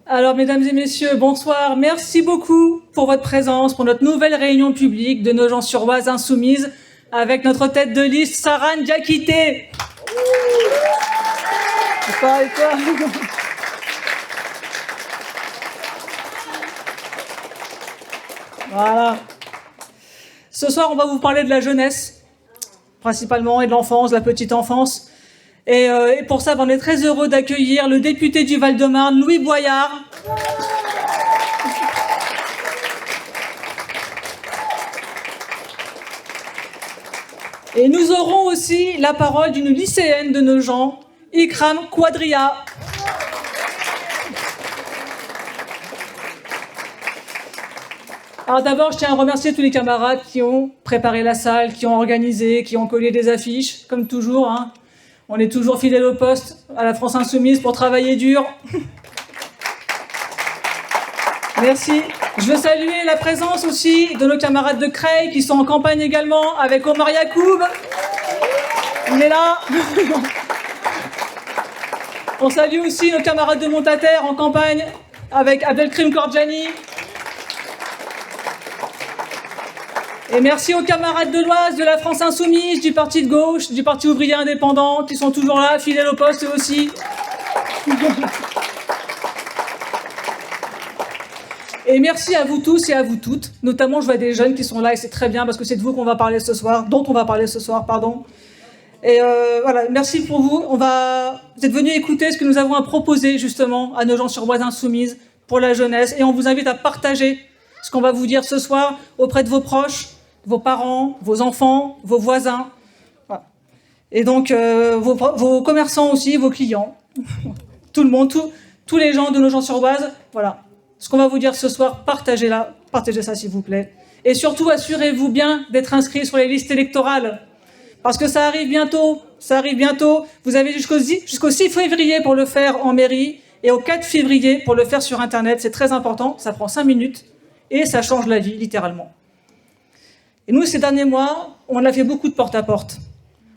Alors, mesdames et messieurs, bonsoir. Merci beaucoup pour votre présence, pour notre nouvelle réunion publique de Nogent-sur-Oise Insoumise, avec notre tête de liste, Sarah Ndiakité. Bonsoir et toi. Voilà. Ce soir, on va vous parler de la jeunesse, principalement, et de l'enfance, de la petite enfance. Et pour ça, on est très heureux d'accueillir le député du Val-de-Marne, Louis Boyard. Et nous aurons aussi la parole d'une lycéenne de Nogent, Ikram Quadria. Alors d'abord, je tiens à remercier tous les camarades qui ont préparé la salle, qui ont organisé, qui ont collé des affiches, comme toujours, hein. On est toujours fidèles au poste, à la France Insoumise, pour travailler dur. Merci. Je veux saluer la présence aussi de nos camarades de Creil, qui sont en campagne également, avec Omar Yacoub. Il est là. On salue aussi nos camarades de Montataire en campagne, avec Abdelkrim Kordjani. Et merci aux camarades de l'Oise, de la France Insoumise, du Parti de gauche, du Parti ouvrier indépendant, qui sont toujours là, fidèles au poste eux aussi. Et merci à vous tous et à vous toutes. Notamment, je vois des jeunes qui sont là et c'est très bien parce que c'est de vous qu'on va parler ce soir, dont on va parler ce soir, pardon. Et voilà, merci pour vous. Vous êtes venus écouter ce que nous avons à proposer justement à Nogent-sur-Oise Insoumise pour la jeunesse et on vous invite à partager ce qu'on va vous dire ce soir auprès de vos proches, vos parents, vos enfants, vos voisins. Voilà. Et donc vos commerçants aussi, vos clients, tout le monde, tous les gens de Nogent-sur-Oise, voilà. Ce qu'on va vous dire ce soir, partagez ça s'il vous plaît. Et surtout, assurez-vous bien d'être inscrits sur les listes électorales. Parce que ça arrive bientôt. Vous avez jusqu'au 6 février pour le faire en mairie et au 4 février pour le faire sur Internet. C'est très important, ça prend 5 minutes et ça change la vie, littéralement. Et nous, ces derniers mois, on a fait beaucoup de porte-à-porte.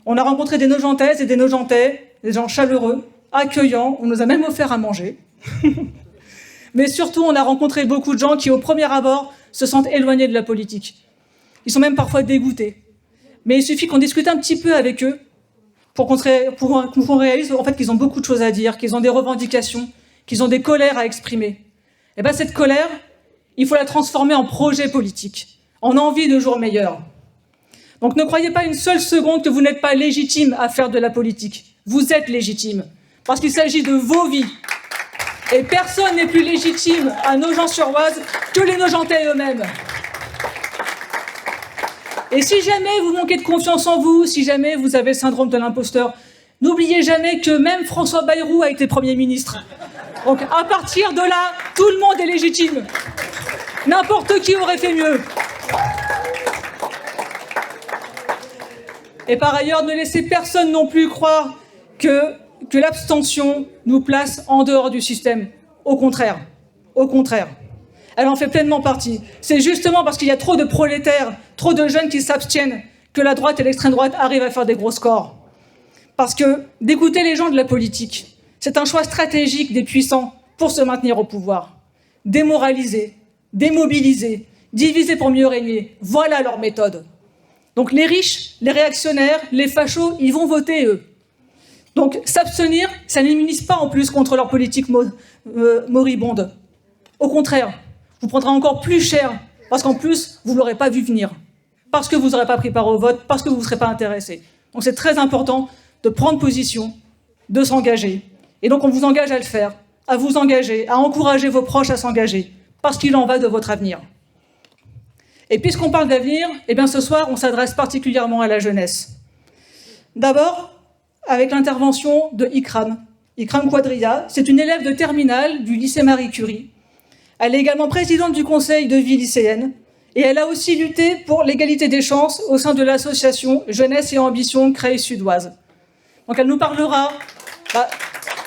On a rencontré des Nogentaises et des Nogentais, des gens chaleureux, accueillants, on nous a même offert à manger. Mais surtout, on a rencontré beaucoup de gens qui, au premier abord, se sentent éloignés de la politique. Ils sont même parfois dégoûtés. Mais il suffit qu'on discute un petit peu avec eux pour qu'on réalise en fait, qu'ils ont beaucoup de choses à dire, qu'ils ont des revendications, qu'ils ont des colères à exprimer. Et bien cette colère, il faut la transformer en projet politique, en envie de jours meilleurs. Donc ne croyez pas une seule seconde que vous n'êtes pas légitime à faire de la politique. Vous êtes légitime, parce qu'il s'agit de vos vies. Et personne n'est plus légitime à Nogent-sur-Oise que les Nogentais eux-mêmes. Et si jamais vous manquez de confiance en vous, si jamais vous avez le syndrome de l'imposteur, n'oubliez jamais que même François Bayrou a été Premier ministre. Donc à partir de là, tout le monde est légitime. N'importe qui aurait fait mieux. Et par ailleurs, ne laissez personne non plus croire que l'abstention nous place en dehors du système. Au contraire. Elle en fait pleinement partie. C'est justement parce qu'il y a trop de prolétaires, trop de jeunes qui s'abstiennent, que la droite et l'extrême droite arrivent à faire des gros scores. Parce que d'écouter les gens de la politique, c'est un choix stratégique des puissants pour se maintenir au pouvoir. Démoraliser, démobiliser, diviser pour mieux régner, voilà leur méthode. Donc les riches, les réactionnaires, les fachos, ils vont voter eux. Donc s'abstenir, ça n'immunise pas en plus contre leur politique moribonde. Au contraire, vous prendrez encore plus cher, parce qu'en plus, vous ne l'aurez pas vu venir. Parce que vous n'aurez pas pris part au vote, parce que vous ne serez pas intéressé. Donc c'est très important de prendre position, de s'engager. Et donc on vous engage à le faire, à vous engager, à encourager vos proches à s'engager, parce qu'il en va de votre avenir. Et puisqu'on parle d'avenir, eh bien ce soir, on s'adresse particulièrement à la jeunesse. D'abord, avec l'intervention de Ikram Quadria. C'est une élève de terminale du lycée Marie Curie. Elle est également présidente du conseil de vie lycéenne et elle a aussi lutté pour l'égalité des chances au sein de l'association Jeunesse et Ambition Creil Sud-Oise. Donc elle nous parlera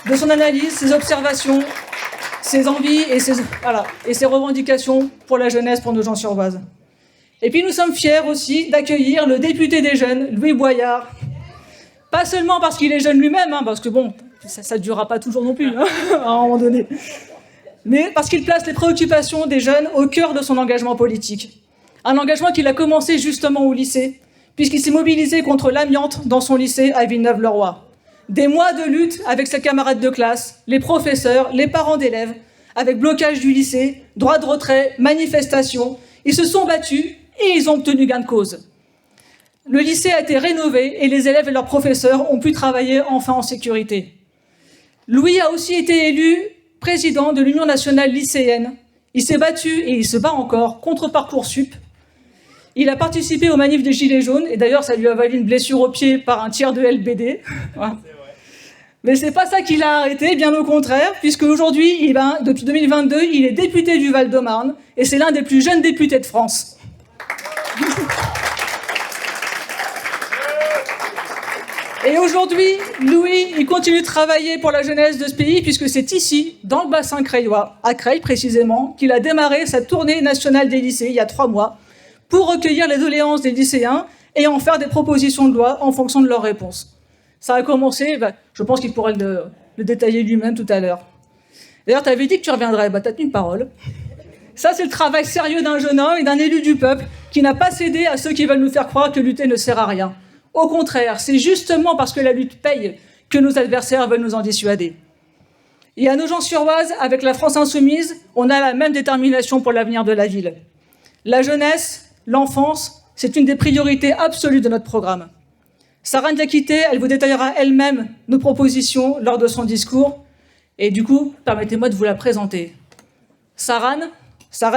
de son analyse, ses observations, ses envies et ses revendications pour la jeunesse, pour Nogent-sur-Oise. Et puis nous sommes fiers aussi d'accueillir le député des jeunes, Louis Boyard. Pas seulement parce qu'il est jeune lui-même, parce que bon, ça ne durera pas toujours non plus, à un moment donné. mais parce qu'il place les préoccupations des jeunes au cœur de son engagement politique. Un engagement qu'il a commencé justement au lycée, puisqu'il s'est mobilisé contre l'amiante dans son lycée à Villeneuve-le-Roi. Des mois de lutte avec ses camarades de classe, les professeurs, les parents d'élèves, avec blocage du lycée, droit de retrait, manifestations. Ils se sont battus et ils ont obtenu gain de cause. Le lycée a été rénové et les élèves et leurs professeurs ont pu travailler enfin en sécurité. Louis a aussi été élu président de l'Union nationale lycéenne. Il s'est battu et il se bat encore contre Parcoursup. Il a participé aux manifs des Gilets jaunes, et d'ailleurs, ça lui a valu une blessure au pied par un tir de LBD. Voilà. Mais c'est pas ça qui l'a arrêté, bien au contraire, puisque aujourd'hui, depuis 2022, il est député du Val-de-Marne, et c'est l'un des plus jeunes députés de France. Et aujourd'hui, Louis, il continue de travailler pour la jeunesse de ce pays, puisque c'est ici, dans le bassin creillois, à Creil précisément, qu'il a démarré sa tournée nationale des lycées il y a 3 mois, pour recueillir les doléances des lycéens et en faire des propositions de loi en fonction de leurs réponses. Ça a commencé, je pense qu'il pourrait le détailler lui-même tout à l'heure. D'ailleurs, tu avais dit que tu reviendrais, tu as tenu parole. Ça, c'est le travail sérieux d'un jeune homme et d'un élu du peuple qui n'a pas cédé à ceux qui veulent nous faire croire que lutter ne sert à rien. Au contraire, c'est justement parce que la lutte paye que nos adversaires veulent nous en dissuader. Et à Nogent-sur-Oise, avec la France Insoumise, on a la même détermination pour l'avenir de la ville. La jeunesse, l'enfance, c'est une des priorités absolues de notre programme. Sarane Diakité, elle vous détaillera elle-même nos propositions lors de son discours. Et du coup, permettez-moi de vous la présenter. Sarane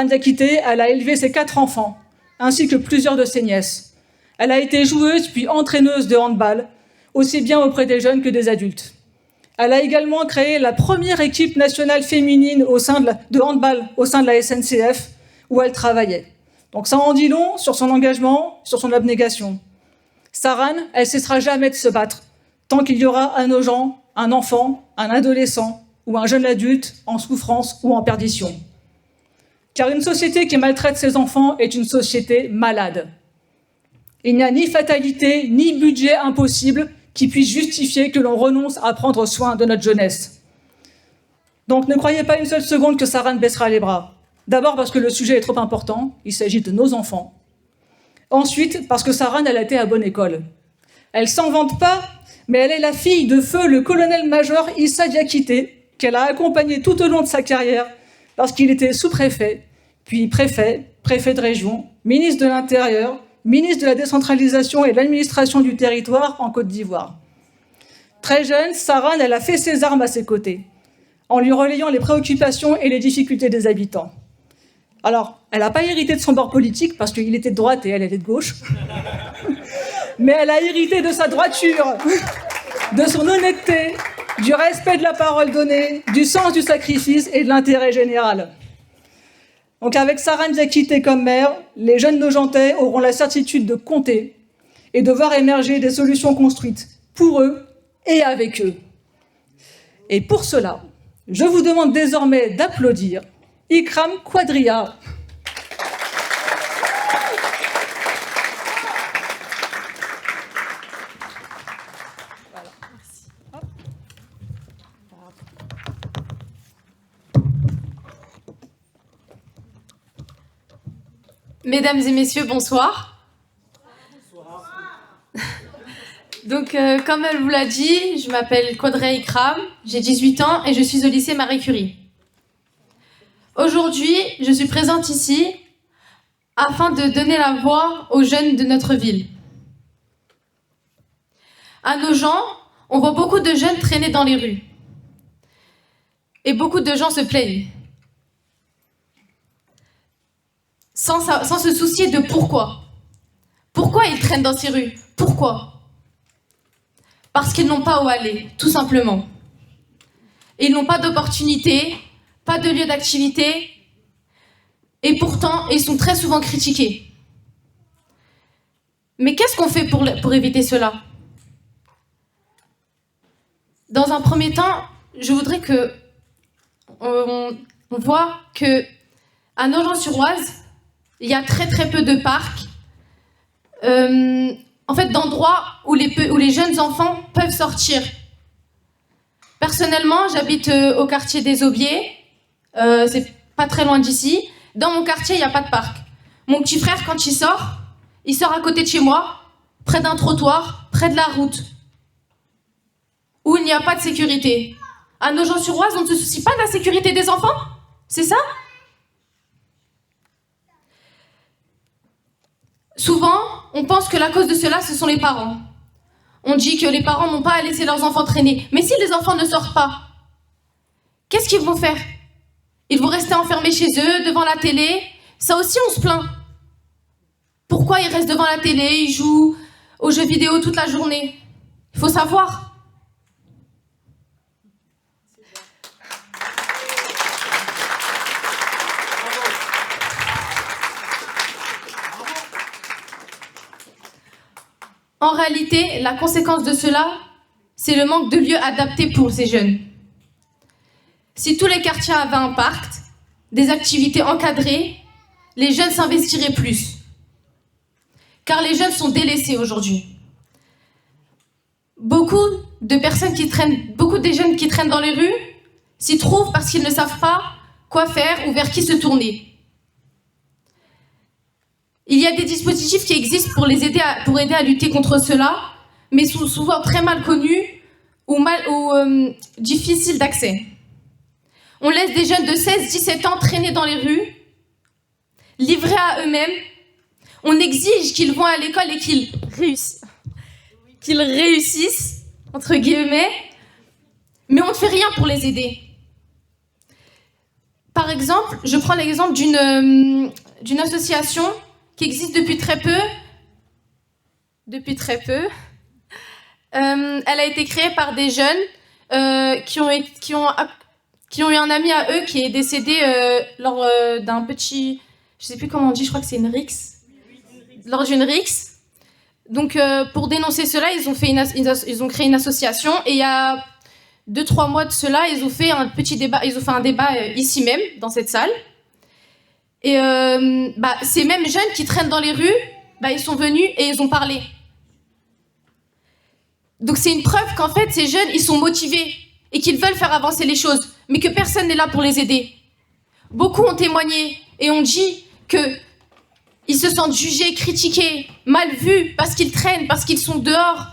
Diakité, elle a élevé ses 4 enfants, ainsi que plusieurs de ses nièces. Elle a été joueuse puis entraîneuse de handball, aussi bien auprès des jeunes que des adultes. Elle a également créé la première équipe nationale féminine de handball au sein de la SNCF, où elle travaillait. Donc ça en dit long sur son engagement, sur son abnégation. Sarane, elle ne cessera jamais de se battre, tant qu'il y aura à Nogent un enfant, un adolescent ou un jeune adulte en souffrance ou en perdition. Car une société qui maltraite ses enfants est une société malade. Il n'y a ni fatalité, ni budget impossible qui puisse justifier que l'on renonce à prendre soin de notre jeunesse. Donc ne croyez pas une seule seconde que Sarane baissera les bras. D'abord parce que le sujet est trop important, il s'agit de nos enfants. Ensuite, parce que Sarane, elle a été à bonne école. Elle s'en vante pas, mais elle est la fille de feu le colonel-major Issa Diakité, qu'elle a accompagné tout au long de sa carrière, lorsqu'il était sous-préfet, puis préfet, préfet de région, ministre de l'Intérieur, ministre de la décentralisation et de l'administration du territoire en Côte d'Ivoire. Très jeune, Sarane, elle a fait ses armes à ses côtés, en lui relayant les préoccupations et les difficultés des habitants. Alors, elle n'a pas hérité de son bord politique, parce qu'il était de droite et elle était de gauche, mais elle a hérité de sa droiture, de son honnêteté, du respect de la parole donnée, du sens du sacrifice et de l'intérêt général. Donc avec Sarane Diakité comme maire, les jeunes Nogentais auront la certitude de compter et de voir émerger des solutions construites pour eux et avec eux. Et pour cela, je vous demande désormais d'applaudir Ikram Quadria. Mesdames et messieurs, bonsoir. Donc, comme elle vous l'a dit, je m'appelle Quadria Ikram, j'ai 18 ans et je suis au lycée Marie Curie. Aujourd'hui, je suis présente ici afin de donner la voix aux jeunes de notre ville. À Nogent, on voit beaucoup de jeunes traîner dans les rues. Et beaucoup de gens se plaignent. Sans se soucier de pourquoi. Pourquoi ils traînent dans ces rues? Pourquoi? Parce qu'ils n'ont pas où aller, tout simplement. Ils n'ont pas d'opportunité, pas de lieu d'activité, et pourtant, ils sont très souvent critiqués. Mais qu'est-ce qu'on fait pour éviter cela? Dans un premier temps, je voudrais que on voit que à Nogent-sur-Oise, il y a très très peu de parcs, en fait d'endroits où les jeunes enfants peuvent sortir. Personnellement, j'habite au quartier des Aubiers, c'est pas très loin d'ici. Dans mon quartier, il n'y a pas de parc. Mon petit frère, quand il sort à côté de chez moi, près d'un trottoir, près de la route, où il n'y a pas de sécurité. À Nogent-sur-Oise, on ne se soucie pas de la sécurité des enfants? C'est ça? Souvent, on pense que la cause de cela, ce sont les parents. On dit que les parents n'ont pas à laisser leurs enfants traîner. Mais si les enfants ne sortent pas, qu'est-ce qu'ils vont faire? Ils vont rester enfermés chez eux, devant la télé. Ça aussi, on se plaint. Pourquoi ils restent devant la télé, ils jouent aux jeux vidéo toute la journée? Il faut savoir. En réalité, la conséquence de cela, c'est le manque de lieux adaptés pour ces jeunes. Si tous les quartiers avaient un parc, des activités encadrées, les jeunes s'investiraient plus. Car les jeunes sont délaissés aujourd'hui. Beaucoup des jeunes qui traînent dans les rues s'y trouvent parce qu'ils ne savent pas quoi faire ou vers qui se tourner. Il y a des dispositifs qui existent pour aider à lutter contre cela, mais sont souvent très mal connus ou difficiles d'accès. On laisse des jeunes de 16-17 ans traîner dans les rues, livrés à eux-mêmes. On exige qu'ils vont à l'école et qu'ils réussissent, entre guillemets, mais on ne fait rien pour les aider. Par exemple, je prends l'exemple d'une association qui existe depuis très peu. Elle a été créée par des jeunes qui ont eu un ami à eux qui est décédé lors d'un petit... Je sais plus comment on dit, je crois que c'est une rixe. Lors d'une rixe. Donc, pour dénoncer cela, ils ont créé une association. Et il y a 2-3 mois de cela, ils ont fait un petit débat. Ils ont fait un débat ici même, dans cette salle. Et ces mêmes jeunes qui traînent dans les rues, ils sont venus et ils ont parlé. Donc c'est une preuve qu'en fait, ces jeunes, ils sont motivés et qu'ils veulent faire avancer les choses, mais que personne n'est là pour les aider. Beaucoup ont témoigné et ont dit qu'ils se sentent jugés, critiqués, mal vus, parce qu'ils traînent, parce qu'ils sont dehors.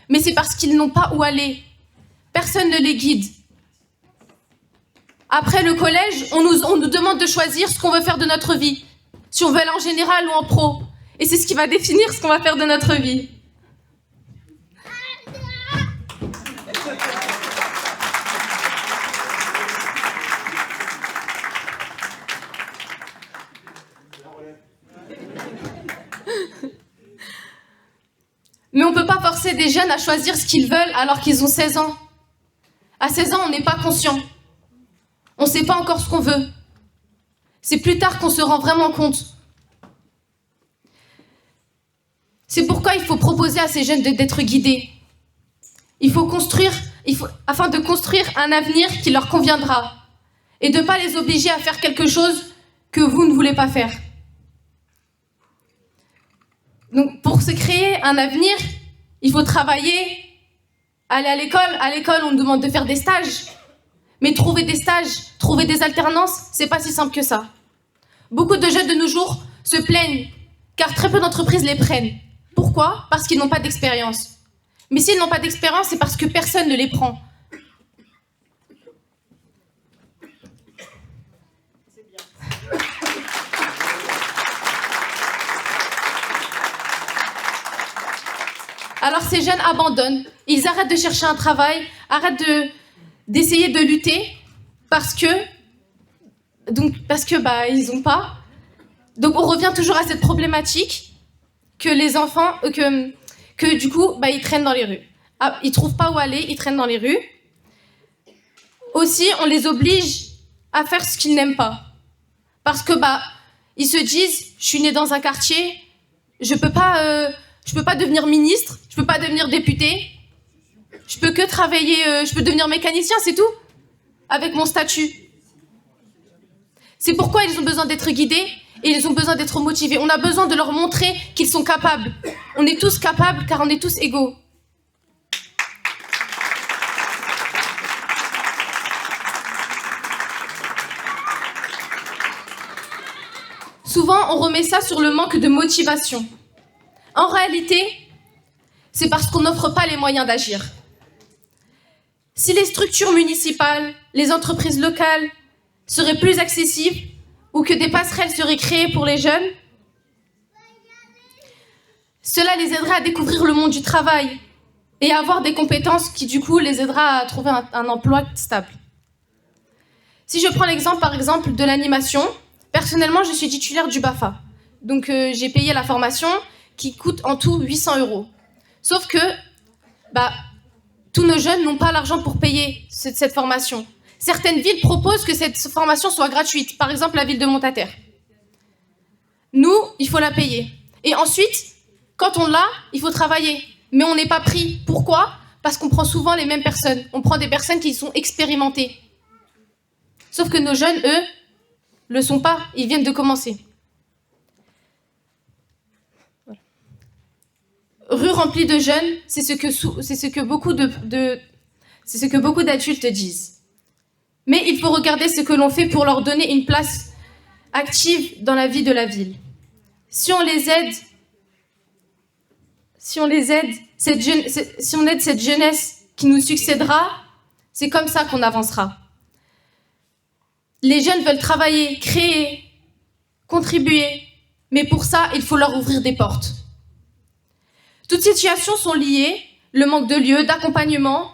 Mais c'est parce qu'ils n'ont pas où aller. Personne ne les guide. Après le collège, on nous demande de choisir ce qu'on veut faire de notre vie. Si on veut aller en général ou en pro. Et c'est ce qui va définir ce qu'on va faire de notre vie. Mais on ne peut pas forcer des jeunes à choisir ce qu'ils veulent alors qu'ils ont 16 ans. À 16 ans, on n'est pas conscient. On ne sait pas encore ce qu'on veut. C'est plus tard qu'on se rend vraiment compte. C'est pourquoi il faut proposer à ces jeunes d'être guidés. Afin de construire un avenir qui leur conviendra. Et de ne pas les obliger à faire quelque chose que vous ne voulez pas faire. Donc, pour se créer un avenir, il faut travailler, aller à l'école. À l'école, on nous demande de faire des stages. Mais trouver des stages, trouver des alternances, c'est pas si simple que ça. Beaucoup de jeunes de nos jours se plaignent, car très peu d'entreprises les prennent. Pourquoi? Parce qu'ils n'ont pas d'expérience. Mais s'ils n'ont pas d'expérience, c'est parce que personne ne les prend. Alors ces jeunes abandonnent, ils arrêtent de chercher un travail, arrêtent d'essayer de lutter parce que ils n'ont pas. Donc on revient toujours à cette problématique que les enfants, que du coup ils traînent dans les rues. Ah, ils trouvent pas où aller, ils traînent dans les rues. Aussi, on les oblige à faire ce qu'ils n'aiment pas, parce que ils se disent, je suis né dans un quartier, je peux pas devenir ministre, je peux pas devenir député, je peux que travailler, je peux devenir mécanicien, c'est tout, avec mon statut. C'est pourquoi ils ont besoin d'être guidés et ils ont besoin d'être motivés. On a besoin de leur montrer qu'ils sont capables. On est tous capables car on est tous égaux. Souvent, on remet ça sur le manque de motivation. En réalité, c'est parce qu'on n'offre pas les moyens d'agir. Si les structures municipales, les entreprises locales seraient plus accessibles ou que des passerelles seraient créées pour les jeunes, cela les aiderait à découvrir le monde du travail et à avoir des compétences qui, du coup, les aidera à trouver un emploi stable. Si je prends l'exemple, par exemple, de l'animation, personnellement, je suis titulaire du BAFA. Donc, j'ai payé la formation qui coûte en tout 800 €. Sauf que tous nos jeunes n'ont pas l'argent pour payer cette formation. Certaines villes proposent que cette formation soit gratuite. Par exemple, la ville de Montataire. Nous, il faut la payer. Et ensuite, quand on l'a, il faut travailler. Mais on n'est pas pris. Pourquoi? Parce qu'on prend souvent les mêmes personnes. On prend des personnes qui sont expérimentées. Sauf que nos jeunes, eux, le sont pas. Ils viennent de commencer. Voilà. Rue remplie de jeunes, c'est ce que beaucoup d'adultes disent. Mais il faut regarder ce que l'on fait pour leur donner une place active dans la vie de la ville. Si on aide cette jeunesse qui nous succédera, c'est comme ça qu'on avancera. Les jeunes veulent travailler, créer, contribuer, mais pour ça, il faut leur ouvrir des portes. Toutes ces situations sont liées, le manque de lieux, d'accompagnement,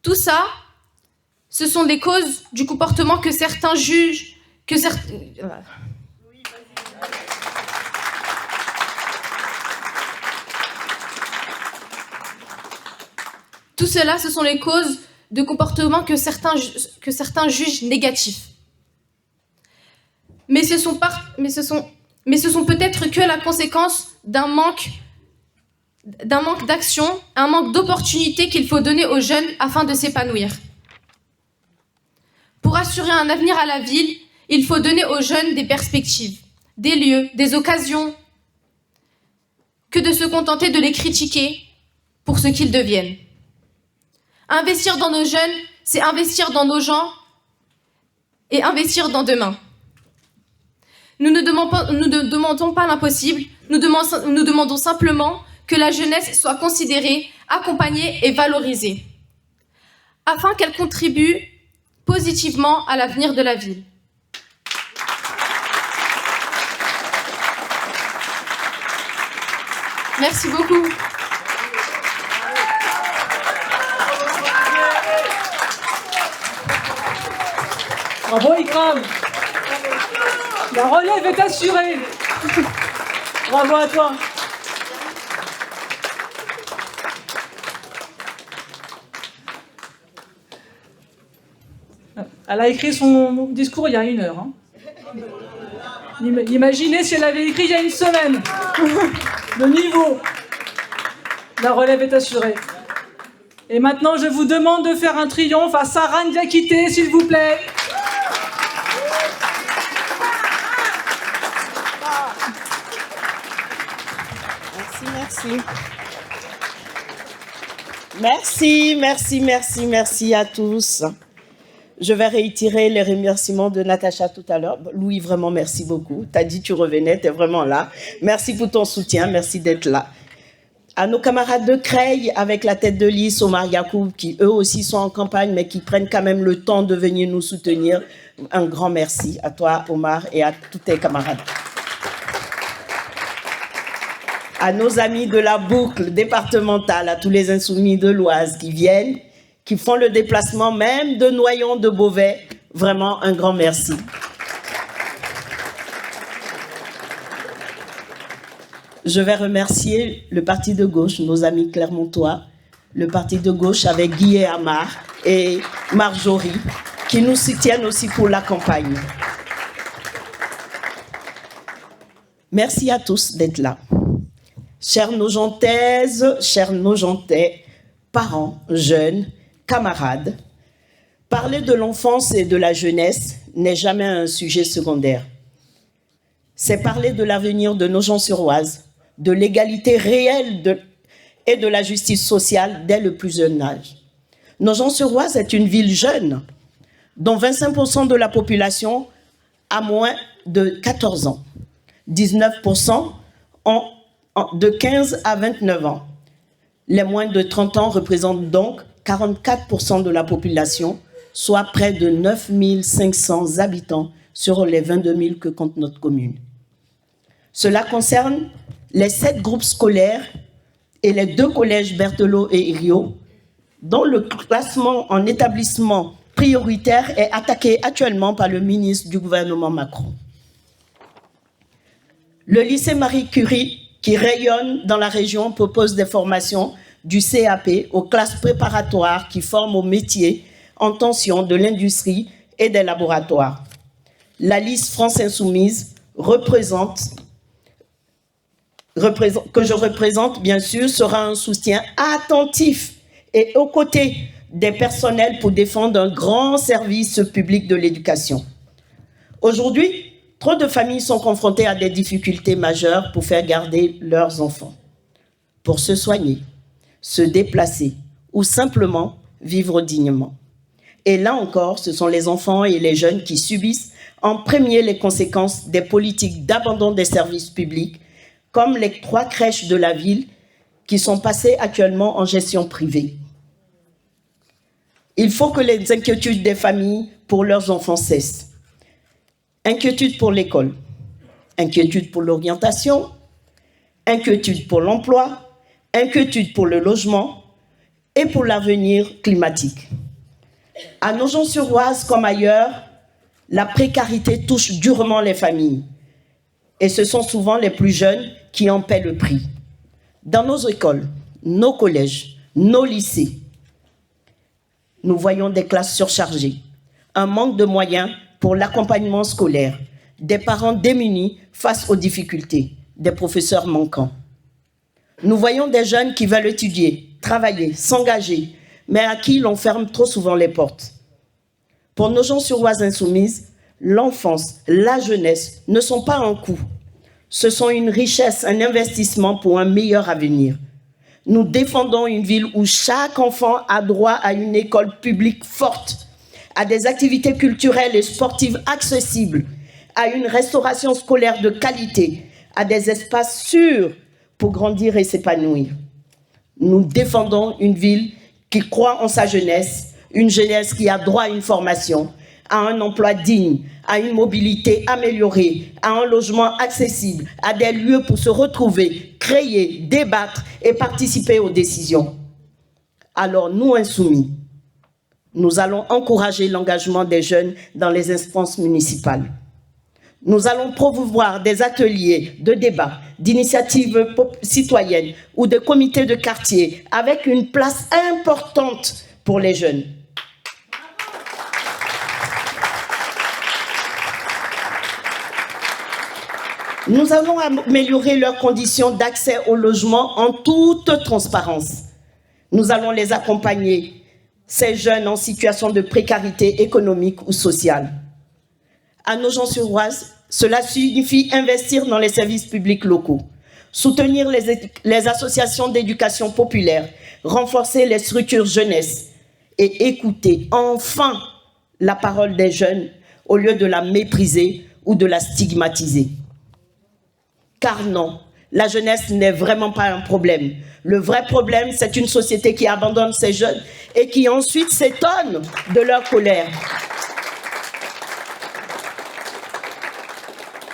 tout ça, ce sont des causes du comportement que certains jugent, Tout cela, ce sont les causes de comportements que certains jugent négatifs. Mais ce sont peut-être que la conséquence d'un manque d'action, un manque d'opportunités qu'il faut donner aux jeunes afin de s'épanouir. Pour assurer un avenir à la ville, il faut donner aux jeunes des perspectives, des lieux, des occasions, que de se contenter de les critiquer pour ce qu'ils deviennent. Investir dans nos jeunes, c'est investir dans nos gens et investir dans demain. Nous ne demandons pas l'impossible, nous demandons simplement que la jeunesse soit considérée, accompagnée et valorisée, afin qu'elle contribue positivement à l'avenir de la ville. Merci beaucoup. Bravo Ikram. La relève est assurée. Bravo à toi. Elle a écrit son discours il y a 1 heure. Imaginez si elle avait écrit il y a 1 semaine. Le niveau. La relève est assurée. Et maintenant, je vous demande de faire un triomphe à Sarah Ndiakité, s'il vous plaît. Merci à tous. Je vais réitérer les remerciements de Natacha tout à l'heure. Louis, vraiment, merci beaucoup. Tu as dit que tu revenais, tu es vraiment là. Merci pour ton soutien, merci d'être là. À nos camarades de Creil, avec la tête de liste, Omar Yacoub, qui eux aussi sont en campagne, mais qui prennent quand même le temps de venir nous soutenir. Un grand merci à toi, Omar, et à tous tes camarades. À nos amis de la boucle départementale, à tous les insoumis de l'Oise qui viennent, qui font le déplacement même de Noyon, de Beauvais. Vraiment un grand merci. Je vais remercier le parti de gauche, nos amis clermontois, le parti de gauche avec Guy et Amar et Marjorie, qui nous soutiennent aussi pour la campagne. Merci à tous d'être là. Chères Nogentaises, chers Nogentais, parents, jeunes, camarades, parler de l'enfance et de la jeunesse n'est jamais un sujet secondaire. C'est parler de l'avenir de Nogent-sur-Oise, de l'égalité réelle et de la justice sociale dès le plus jeune âge. Nogent-sur-Oise est une ville jeune, dont 25% de la population a moins de 14 ans. 19% de 15 à 29 ans. Les moins de 30 ans représentent donc 44% de la population, soit près de 9 500 habitants sur les 22 000 que compte notre commune. Cela concerne les 7 groupes scolaires et les 2 collèges Berthelot et Herriot, dont le classement en établissement prioritaire est attaqué actuellement par le ministre du gouvernement Macron. Le lycée Marie Curie, qui rayonne dans la région, propose des formations du CAP aux classes préparatoires qui forment aux métiers en tension de l'industrie et des laboratoires. La liste France Insoumise que je représente, bien sûr, sera un soutien attentif et aux côtés des personnels pour défendre un grand service public de l'éducation. Aujourd'hui, trop de familles sont confrontées à des difficultés majeures pour faire garder leurs enfants, pour se soigner, se déplacer ou simplement vivre dignement. Et là encore, ce sont les enfants et les jeunes qui subissent en premier les conséquences des politiques d'abandon des services publics, comme les 3 crèches de la ville qui sont passées actuellement en gestion privée. Il faut que les inquiétudes des familles pour leurs enfants cessent. Inquiétude pour l'école, inquiétude pour l'orientation, inquiétude pour l'emploi, inquiétude pour le logement et pour l'avenir climatique. À Nogent-sur-Oise comme ailleurs, la précarité touche durement les familles. Et ce sont souvent les plus jeunes qui en paient le prix. Dans nos écoles, nos collèges, nos lycées, nous voyons des classes surchargées, un manque de moyens pour l'accompagnement scolaire, des parents démunis face aux difficultés, des professeurs manquants. Nous voyons des jeunes qui veulent étudier, travailler, s'engager, mais à qui l'on ferme trop souvent les portes. Pour Nogent-sur-Oise Insoumise, l'enfance, la jeunesse ne sont pas un coût. Ce sont une richesse, un investissement pour un meilleur avenir. Nous défendons une ville où chaque enfant a droit à une école publique forte, à des activités culturelles et sportives accessibles, à une restauration scolaire de qualité, à des espaces sûrs pour grandir et s'épanouir. Nous défendons une ville qui croit en sa jeunesse, une jeunesse qui a droit à une formation, à un emploi digne, à une mobilité améliorée, à un logement accessible, à des lieux pour se retrouver, créer, débattre et participer aux décisions. Alors nous, insoumis, nous allons encourager l'engagement des jeunes dans les instances municipales. Nous allons promouvoir des ateliers de débat, d'initiatives citoyennes ou de comités de quartier avec une place importante pour les jeunes. Nous allons améliorer leurs conditions d'accès au logement en toute transparence. Nous allons les accompagner, ces jeunes en situation de précarité économique ou sociale. À Nogent-sur-Oise, cela signifie investir dans les services publics locaux, soutenir les associations d'éducation populaire, renforcer les structures jeunesse et écouter enfin la parole des jeunes au lieu de la mépriser ou de la stigmatiser. Car non, la jeunesse n'est vraiment pas un problème. Le vrai problème, c'est une société qui abandonne ces jeunes et qui ensuite s'étonne de leur colère.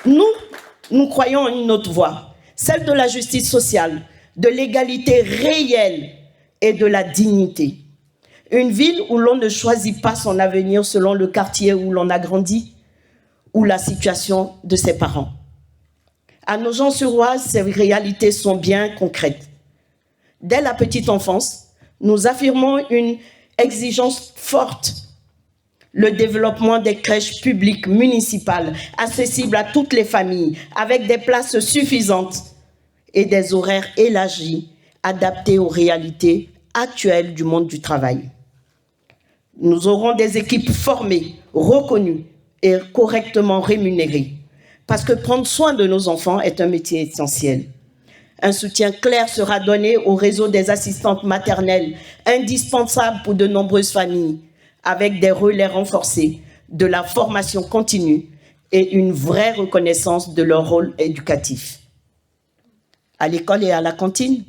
Nous croyons en une autre voie, celle de la justice sociale, de l'égalité réelle et de la dignité. Une ville où l'on ne choisit pas son avenir selon le quartier où l'on a grandi ou la situation de ses parents. À Nogent-sur-Oise, ces réalités sont bien concrètes. Dès la petite enfance, nous affirmons une exigence forte. Le développement des crèches publiques municipales, accessibles à toutes les familles, avec des places suffisantes et des horaires élargis, adaptés aux réalités actuelles du monde du travail. Nous aurons des équipes formées, reconnues et correctement rémunérées. Parce que prendre soin de nos enfants est un métier essentiel. Un soutien clair sera donné au réseau des assistantes maternelles, indispensable pour de nombreuses familles, avec des relais renforcés, de la formation continue et une vraie reconnaissance de leur rôle éducatif. À l'école et à la cantine,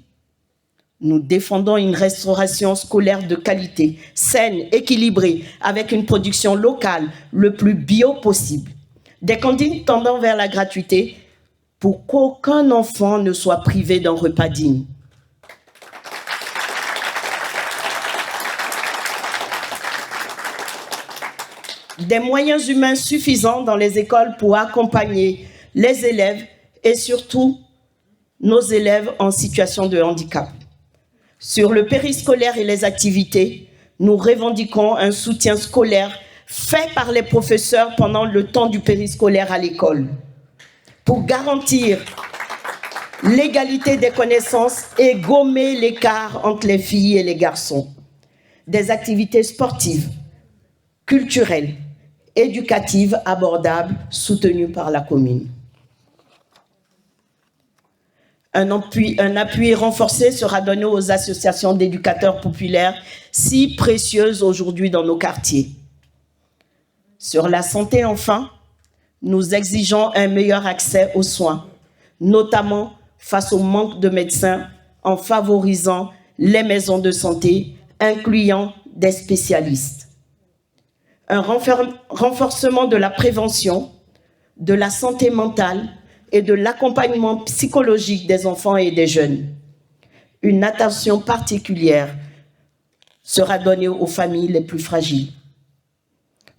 nous défendons une restauration scolaire de qualité, saine, équilibrée, avec une production locale le plus bio possible. Des cantines tendant vers la gratuité pour qu'aucun enfant ne soit privé d'un repas digne. Des moyens humains suffisants dans les écoles pour accompagner les élèves et surtout nos élèves en situation de handicap. Sur le périscolaire et les activités, nous revendiquons un soutien scolaire fait par les professeurs pendant le temps du périscolaire à l'école pour garantir l'égalité des connaissances et gommer l'écart entre les filles et les garçons. Des activités sportives, culturelles, éducatives, abordables, soutenues par la commune. Un appui renforcé sera donné aux associations d'éducateurs populaires si précieuses aujourd'hui dans nos quartiers. Sur la santé, enfin, nous exigeons un meilleur accès aux soins, notamment face au manque de médecins, en favorisant les maisons de santé, incluant des spécialistes. Un renforcement de la prévention, de la santé mentale et de l'accompagnement psychologique des enfants et des jeunes. Une attention particulière sera donnée aux familles les plus fragiles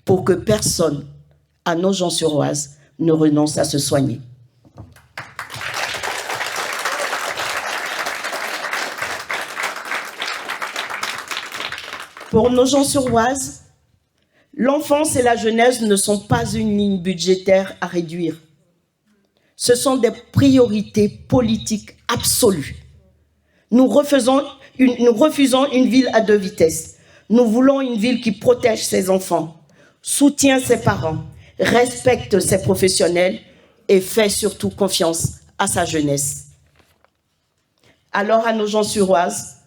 pour que personne, à Nogent-sur-Oise, ne renonce à se soigner. Pour Nogent-sur-Oise, l'enfance et la jeunesse ne sont pas une ligne budgétaire à réduire. Ce sont des priorités politiques absolues. Nous refusons une ville à deux vitesses. Nous voulons une ville qui protège ses enfants, soutient ses parents, respecte ses professionnels et fait surtout confiance à sa jeunesse. Alors à Nogent-sur-Oise,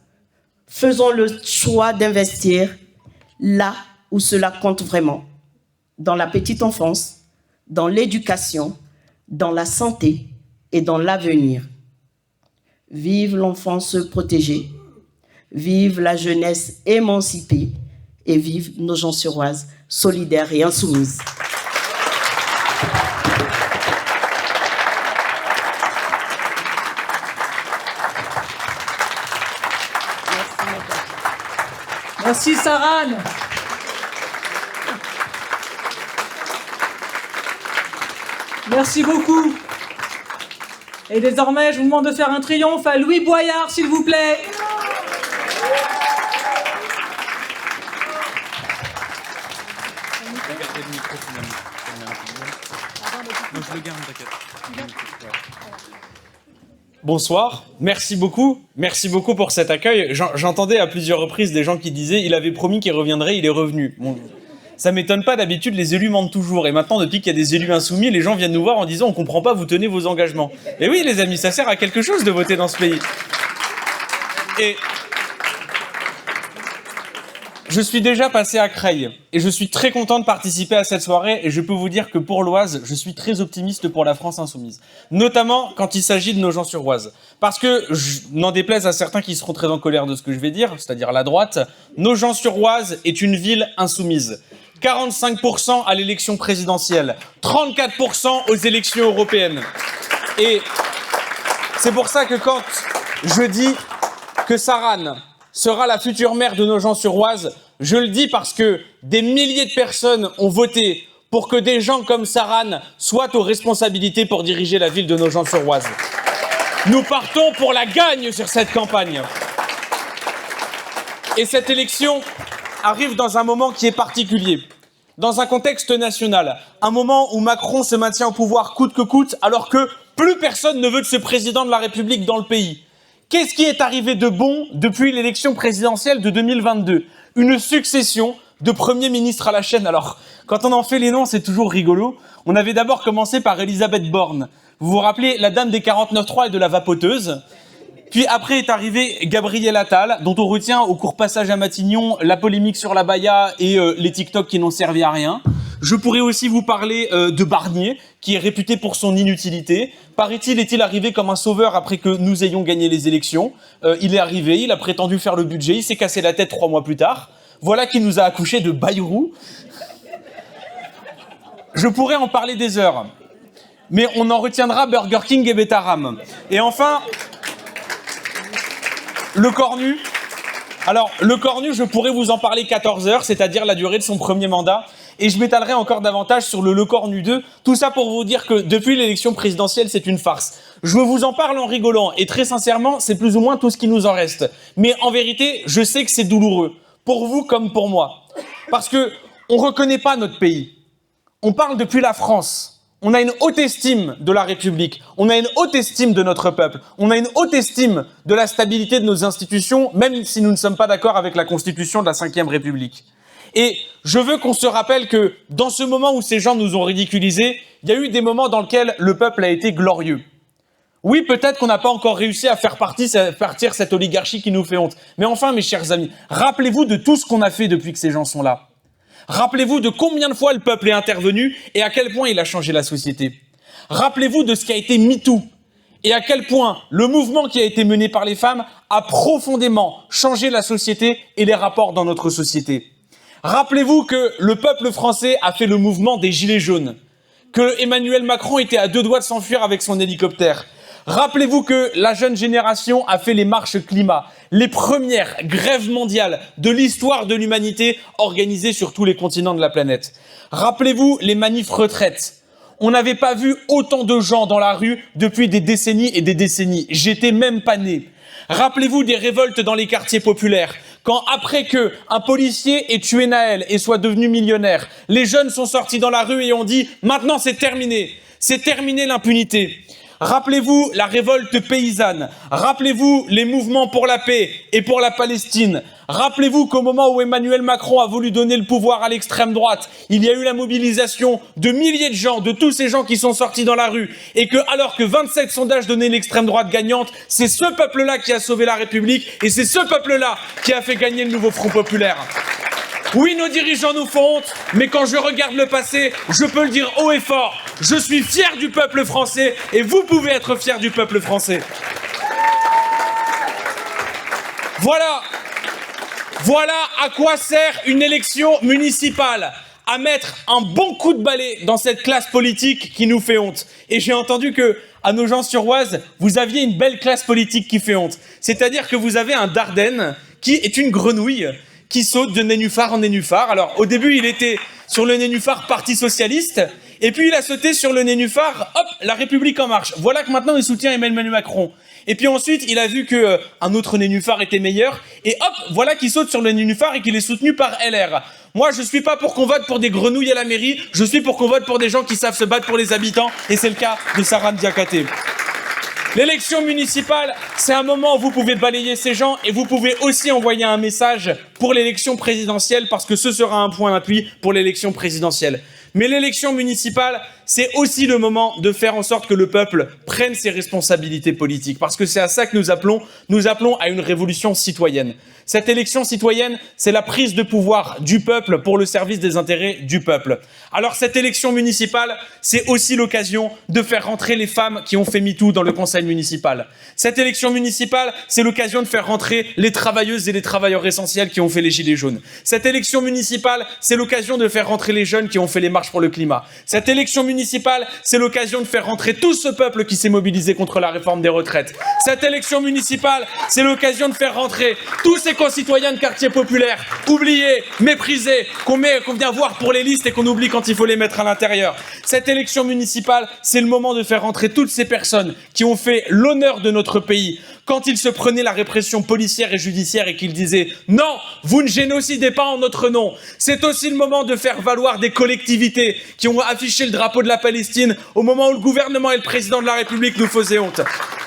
faisons le choix d'investir là où cela compte vraiment, dans la petite enfance, dans l'éducation, dans la santé et dans l'avenir. Vive l'enfance protégée, vive la jeunesse émancipée et vive Nogent-sur-Oise solidaire et insoumise. Merci Sarane. Merci beaucoup. Et désormais, je vous demande de faire un triomphe à Louis Boyard, s'il vous plaît. Bonsoir, merci beaucoup pour cet accueil. J'entendais à plusieurs reprises des gens qui disaient « il avait promis qu'il reviendrait, il est revenu ». Bon, ça m'étonne pas, d'habitude les élus mentent toujours. Et maintenant, depuis qu'il y a des élus insoumis, les gens viennent nous voir en disant « on comprend pas, vous tenez vos engagements ». Et oui les amis, ça sert à quelque chose de voter dans ce pays. Et je suis déjà passé à Creil et je suis très content de participer à cette soirée et je peux vous dire que pour l'Oise, je suis très optimiste pour la France insoumise. Notamment quand il s'agit de Nogent-sur-Oise. Parce que, n'en déplaise à certains qui seront très en colère de ce que je vais dire, c'est-à-dire la droite, Nogent-sur-Oise est une ville insoumise. 45% à l'élection présidentielle, 34% aux élections européennes. Et c'est pour ça que quand je dis que Sarane sera la future maire de Nogent-sur-Oise, je le dis parce que des milliers de personnes ont voté pour que des gens comme Sarane soient aux responsabilités pour diriger la ville de Nogent-sur-Oise. Nous partons pour la gagne sur cette campagne. Et cette élection arrive dans un moment qui est particulier, dans un contexte national, un moment où Macron se maintient au pouvoir coûte que coûte, alors que plus personne ne veut de ce président de la République dans le pays. Qu'est-ce qui est arrivé de bon depuis l'élection présidentielle de 2022 ? Une succession de premiers ministres à la chaîne. Alors, quand on en fait les noms, c'est toujours rigolo. On avait d'abord commencé par Elisabeth Borne. Vous vous rappelez, la dame des 49.3 et de la vapoteuse. Puis après est arrivé Gabriel Attal, dont on retient au court passage à Matignon la polémique sur la baya et les TikTok qui n'ont servi à rien. Je pourrais aussi vous parler de Barnier, qui est réputé pour son inutilité. Paraît-il, est-il arrivé comme un sauveur après que nous ayons gagné les élections. Il est arrivé, il a prétendu faire le budget, il s'est cassé la tête 3 mois plus tard. Voilà qui nous a accouché de Bayrou. Je pourrais en parler des heures, mais on en retiendra Burger King et Betaram. Et enfin, le Cornu. Alors, le Cornu, je pourrais vous en parler 14 heures, c'est-à-dire la durée de son premier mandat, et je m'étalerai encore davantage sur le Cornu 2. Tout ça pour vous dire que depuis l'élection présidentielle, c'est une farce. Je vous en parle en rigolant, et très sincèrement, c'est plus ou moins tout ce qui nous en reste. Mais en vérité, je sais que c'est douloureux, pour vous comme pour moi. Parce que on reconnaît pas notre pays. On parle depuis la France. On a une haute estime de la République. On a une haute estime de notre peuple. On a une haute estime de la stabilité de nos institutions, même si nous ne sommes pas d'accord avec la Constitution de la Ve République. Et je veux qu'on se rappelle que dans ce moment où ces gens nous ont ridiculisés, il y a eu des moments dans lesquels le peuple a été glorieux. Oui, peut-être qu'on n'a pas encore réussi à faire partir cette oligarchie qui nous fait honte. Mais enfin, mes chers amis, rappelez-vous de tout ce qu'on a fait depuis que ces gens sont là. Rappelez-vous de combien de fois le peuple est intervenu et à quel point il a changé la société. Rappelez-vous de ce qui a été MeToo et à quel point le mouvement qui a été mené par les femmes a profondément changé la société et les rapports dans notre société. Rappelez-vous que le peuple français a fait le mouvement des Gilets jaunes, que Emmanuel Macron était à 2 doigts de s'enfuir avec son hélicoptère. Rappelez-vous que la jeune génération a fait les marches climat, les premières grèves mondiales de l'histoire de l'humanité organisées sur tous les continents de la planète. Rappelez-vous les manifs retraites. On n'avait pas vu autant de gens dans la rue depuis des décennies et des décennies. J'étais même pas né. Rappelez-vous des révoltes dans les quartiers populaires. Quand après que un policier ait tué Naël et soit devenu millionnaire, les jeunes sont sortis dans la rue et ont dit « Maintenant c'est terminé. C'est terminé l'impunité ». Rappelez-vous la révolte paysanne, rappelez-vous les mouvements pour la paix et pour la Palestine, rappelez-vous qu'au moment où Emmanuel Macron a voulu donner le pouvoir à l'extrême droite, il y a eu la mobilisation de milliers de gens, de tous ces gens qui sont sortis dans la rue, et que alors que 27 sondages donnaient l'extrême droite gagnante, c'est ce peuple-là qui a sauvé la République, et c'est ce peuple-là qui a fait gagner le nouveau Front populaire. Oui, nos dirigeants nous font honte, mais quand je regarde le passé, je peux le dire haut et fort. Je suis fier du peuple français et vous pouvez être fiers du peuple français. Voilà à quoi sert une élection municipale. À mettre un bon coup de balai dans cette classe politique qui nous fait honte. Et j'ai entendu que, à Nogent-sur-Oise, vous aviez une belle classe politique qui fait honte. C'est-à-dire que vous avez un Dardenne qui est une grenouille qui saute de nénuphar en nénuphar. Alors, au début, il était sur le nénuphar Parti Socialiste, et puis il a sauté sur le nénuphar, hop, La République En Marche. Voilà que maintenant, il soutient Emmanuel Macron. Et puis ensuite, il a vu que un autre nénuphar était meilleur, et hop, voilà qu'il saute sur le nénuphar et qu'il est soutenu par LR. Moi, je suis pas pour qu'on vote pour des grenouilles à la mairie, je suis pour qu'on vote pour des gens qui savent se battre pour les habitants, et c'est le cas de Sarah Diakhaté. L'élection municipale, c'est un moment où vous pouvez balayer ces gens et vous pouvez aussi envoyer un message pour l'élection présidentielle parce que ce sera un point d'appui pour l'élection présidentielle. Mais l'élection municipale, c'est aussi le moment de faire en sorte que le peuple prenne ses responsabilités politiques parce que c'est à ça que nous appelons à une révolution citoyenne. Cette élection citoyenne, c'est la prise de pouvoir du peuple pour le service des intérêts du peuple. Alors cette élection municipale, c'est aussi l'occasion de faire rentrer les femmes qui ont fait MeToo dans le conseil municipal. Cette élection municipale, c'est l'occasion de faire rentrer les travailleuses et les travailleurs essentiels qui ont fait les gilets jaunes. Cette élection municipale, c'est l'occasion de faire rentrer les jeunes qui ont fait les marches pour le climat. Cette élection municipale, c'est l'occasion de faire rentrer tout ce peuple qui s'est mobilisé contre la réforme des retraites. Cette élection municipale, c'est l'occasion de faire rentrer tous ces concitoyens de quartiers populaires, oubliés, méprisés, qu'on vient voir pour les listes et qu'on oublie quand il faut les mettre à l'intérieur. Cette élection municipale, c'est le moment de faire rentrer toutes ces personnes qui ont fait l'honneur de notre pays. Quand ils se prenaient la répression policière et judiciaire et qu'ils disaient « Non, vous ne génocidez pas en notre nom ». C'est aussi le moment de faire valoir des collectivités qui ont affiché le drapeau de la Palestine au moment où le gouvernement et le président de la République nous faisaient honte.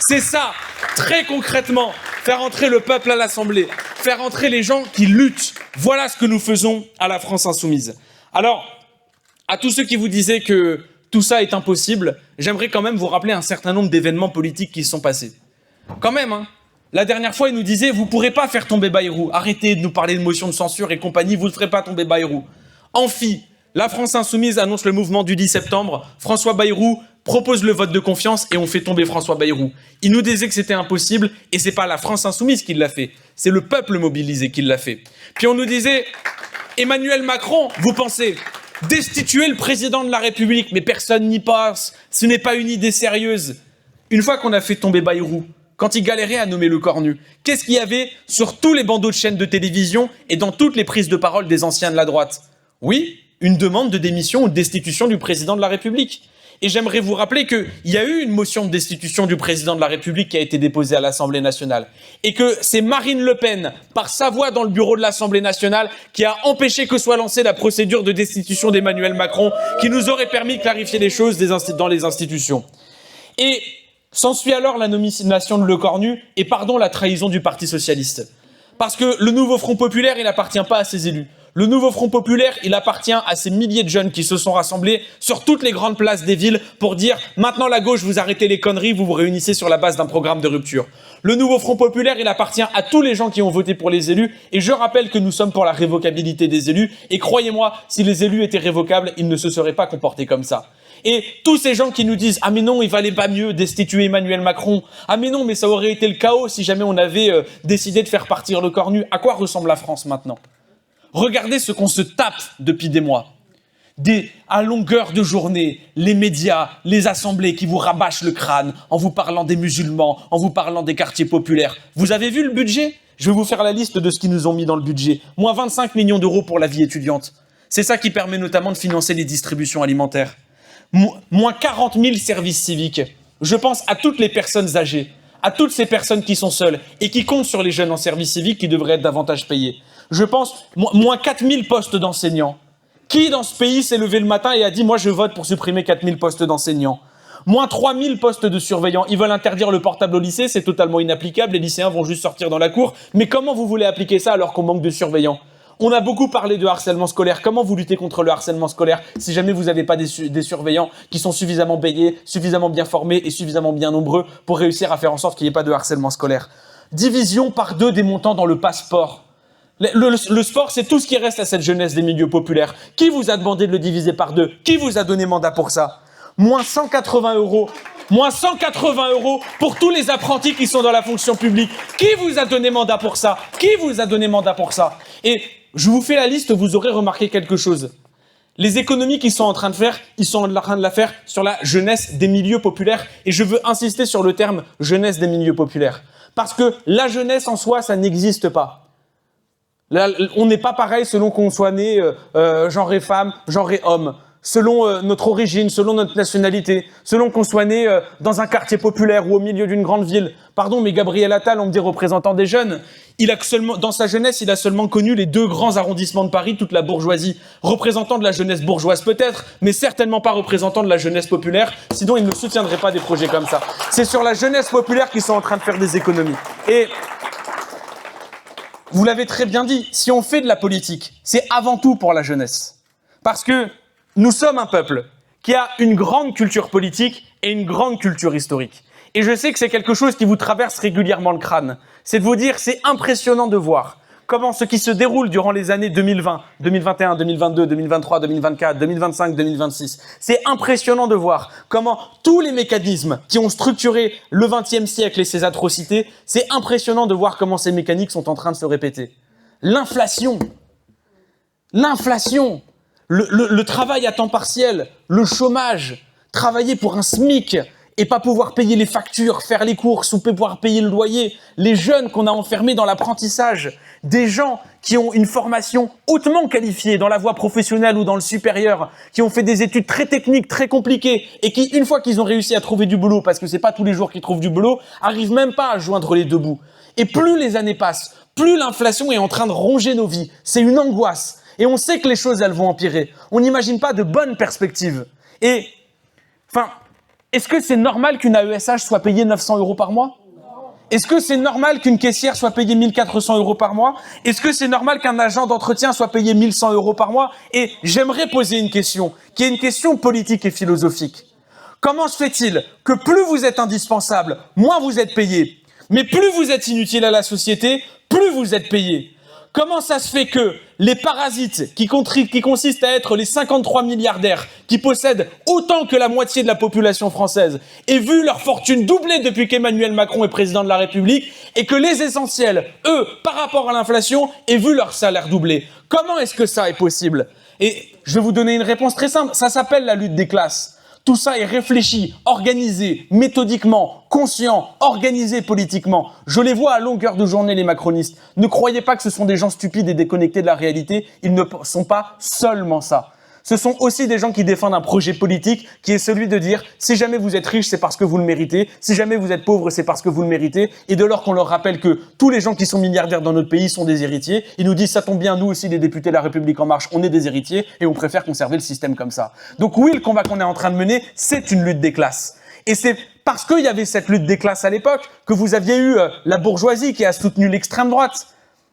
C'est ça, très concrètement, faire entrer le peuple à l'Assemblée, faire entrer les gens qui luttent. Voilà ce que nous faisons à la France Insoumise. Alors, à tous ceux qui vous disaient que tout ça est impossible, j'aimerais quand même vous rappeler un certain nombre d'événements politiques qui se sont passés. Quand même, hein. La dernière fois, il nous disait « Vous pourrez pas faire tomber Bayrou. Arrêtez de nous parler de motion de censure et compagnie, vous ne ferez pas tomber Bayrou. » Amphi, La France Insoumise annonce le mouvement du 10 septembre. François Bayrou propose le vote de confiance et on fait tomber François Bayrou. Il nous disait que c'était impossible et c'est pas la France Insoumise qui l'a fait. C'est le peuple mobilisé qui l'a fait. Puis on nous disait, Emmanuel Macron, vous pensez destituer le président de la République, mais personne n'y pense. Ce n'est pas une idée sérieuse. Une fois qu'on a fait tomber Bayrou, quand il galérait à nommer Le Cornu, qu'est-ce qu'il y avait sur tous les bandeaux de chaînes de télévision et dans toutes les prises de parole des anciens de la droite? Oui, une demande de démission ou de destitution du président de la République. Et j'aimerais vous rappeler qu'il y a eu une motion de destitution du président de la République qui a été déposée à l'Assemblée nationale. Et que c'est Marine Le Pen, par sa voix dans le bureau de l'Assemblée nationale, qui a empêché que soit lancée la procédure de destitution d'Emmanuel Macron, qui nous aurait permis de clarifier les choses dans les institutions. Et s'ensuit alors la nomination de Le Cornu et la trahison du Parti socialiste. Parce que le nouveau Front populaire, il n'appartient pas à ses élus. Le nouveau Front populaire, il appartient à ces milliers de jeunes qui se sont rassemblés sur toutes les grandes places des villes pour dire « Maintenant la gauche, vous arrêtez les conneries, vous vous réunissez sur la base d'un programme de rupture ». Le nouveau Front populaire, il appartient à tous les gens qui ont voté pour les élus et je rappelle que nous sommes pour la révocabilité des élus et croyez-moi, si les élus étaient révocables, ils ne se seraient pas comportés comme ça. Et tous ces gens qui nous disent « Ah mais non, il valait pas mieux destituer Emmanuel Macron. Ah mais non, mais ça aurait été le chaos si jamais on avait décidé de faire partir Le Cornu. » À quoi ressemble la France maintenant ? Regardez ce qu'on se tape depuis des mois. À longueur de journée, les médias, les assemblées qui vous rabâchent le crâne en vous parlant des musulmans, en vous parlant des quartiers populaires. Vous avez vu le budget ? Je vais vous faire la liste de ce qu'ils nous ont mis dans le budget. Moins 25 millions d'euros pour la vie étudiante. C'est ça qui permet notamment de financer les distributions alimentaires. Moins 40 000 services civiques. Je pense à toutes les personnes âgées, à toutes ces personnes qui sont seules et qui comptent sur les jeunes en service civique qui devraient être davantage payés. Je pense moins 4 000 postes d'enseignants. Qui dans ce pays s'est levé le matin et a dit « Moi, je vote pour supprimer 4 000 postes d'enseignants ». Moins 3 000 postes de surveillants. Ils veulent interdire le portable au lycée, c'est totalement inapplicable. Les lycéens vont juste sortir dans la cour. Mais comment vous voulez appliquer ça alors qu'on manque de surveillants ? On a beaucoup parlé de harcèlement scolaire. Comment vous luttez contre le harcèlement scolaire si jamais vous n'avez pas des surveillants qui sont suffisamment payés, suffisamment bien formés et suffisamment bien nombreux pour réussir à faire en sorte qu'il n'y ait pas de harcèlement scolaire ? Division par 2 des montants dans le passeport. Le sport, c'est tout ce qui reste à cette jeunesse des milieux populaires. Qui vous a demandé de le diviser par 2 ? Qui vous a donné mandat pour ça ? Moins 180 euros. Moins 180 euros pour tous les apprentis qui sont dans la fonction publique. Qui vous a donné mandat pour ça ? Qui vous a donné mandat pour ça ? Et je vous fais la liste, vous aurez remarqué quelque chose. Les économies qu'ils sont en train de faire, ils sont en train de la faire sur la jeunesse des milieux populaires. Et je veux insister sur le terme jeunesse des milieux populaires. Parce que la jeunesse en soi, ça n'existe pas. Là, on n'est pas pareil selon qu'on soit né genre et femme, genre et homme, selon notre origine, selon notre nationalité, selon qu'on soit né dans un quartier populaire ou au milieu d'une grande ville. Pardon, mais Gabriel Attal, on me dit représentant des jeunes, dans sa jeunesse, il a seulement connu les 2 grands arrondissements de Paris, toute la bourgeoisie. Représentant de la jeunesse bourgeoise peut-être, mais certainement pas représentant de la jeunesse populaire, sinon il ne soutiendrait pas des projets comme ça. C'est sur la jeunesse populaire qu'ils sont en train de faire des économies. Et vous l'avez très bien dit, si on fait de la politique, c'est avant tout pour la jeunesse. Parce que nous sommes un peuple qui a une grande culture politique et une grande culture historique. Et je sais que c'est quelque chose qui vous traverse régulièrement le crâne. C'est de vous dire, c'est impressionnant de voir comment ce qui se déroule durant les années 2020, 2021, 2022, 2023, 2024, 2025, 2026, c'est impressionnant de voir comment tous les mécanismes qui ont structuré le XXe siècle et ses atrocités, c'est impressionnant de voir comment ces mécaniques sont en train de se répéter. L'inflation, le travail à temps partiel, le chômage, travailler pour un SMIC et pas pouvoir payer les factures, faire les courses ou pouvoir payer le loyer, les jeunes qu'on a enfermés dans l'apprentissage, des gens qui ont une formation hautement qualifiée dans la voie professionnelle ou dans le supérieur, qui ont fait des études très techniques, très compliquées et qui, une fois qu'ils ont réussi à trouver du boulot, parce que c'est pas tous les jours qu'ils trouvent du boulot, arrivent même pas à joindre les 2 bouts. Et plus les années passent, plus l'inflation est en train de ronger nos vies. C'est une angoisse. Et on sait que les choses, elles vont empirer. On n'imagine pas de bonnes perspectives. Et, est-ce que c'est normal qu'une AESH soit payée 900 euros par mois ? Est-ce que c'est normal qu'une caissière soit payée 1400 euros par mois ? Est-ce que c'est normal qu'un agent d'entretien soit payé 1100 euros par mois ? Et j'aimerais poser une question, qui est une question politique et philosophique. Comment se fait-il que plus vous êtes indispensable, moins vous êtes payé ? Mais plus vous êtes inutile à la société, plus vous êtes payé. comment ça se fait que les parasites qui consistent à être les 53 milliardaires qui possèdent autant que la moitié de la population française aient vu leur fortune doubler depuis qu'Emmanuel Macron est président de la République et que les essentiels, eux, par rapport à l'inflation, aient vu leur salaire doubler? Comment est-ce que ça est possible? Et je vais vous donner une réponse très simple. Ça s'appelle la lutte des classes. Tout ça est réfléchi, organisé, méthodiquement, conscient, organisé politiquement. Je les vois à longueur de journée, les macronistes. Ne croyez pas que ce sont des gens stupides et déconnectés de la réalité. Ils ne sont pas seulement ça. Ce sont aussi des gens qui défendent un projet politique qui est celui de dire si jamais vous êtes riche, c'est parce que vous le méritez. Si jamais vous êtes pauvre, c'est parce que vous le méritez. Et de lors qu'on leur rappelle que tous les gens qui sont milliardaires dans notre pays sont des héritiers, ils nous disent ça tombe bien, nous aussi les députés de la République En Marche, on est des héritiers et on préfère conserver le système comme ça. Donc oui, le combat qu'on est en train de mener, c'est une lutte des classes. Et c'est parce qu'il y avait cette lutte des classes à l'époque que vous aviez eu la bourgeoisie qui a soutenu l'extrême droite.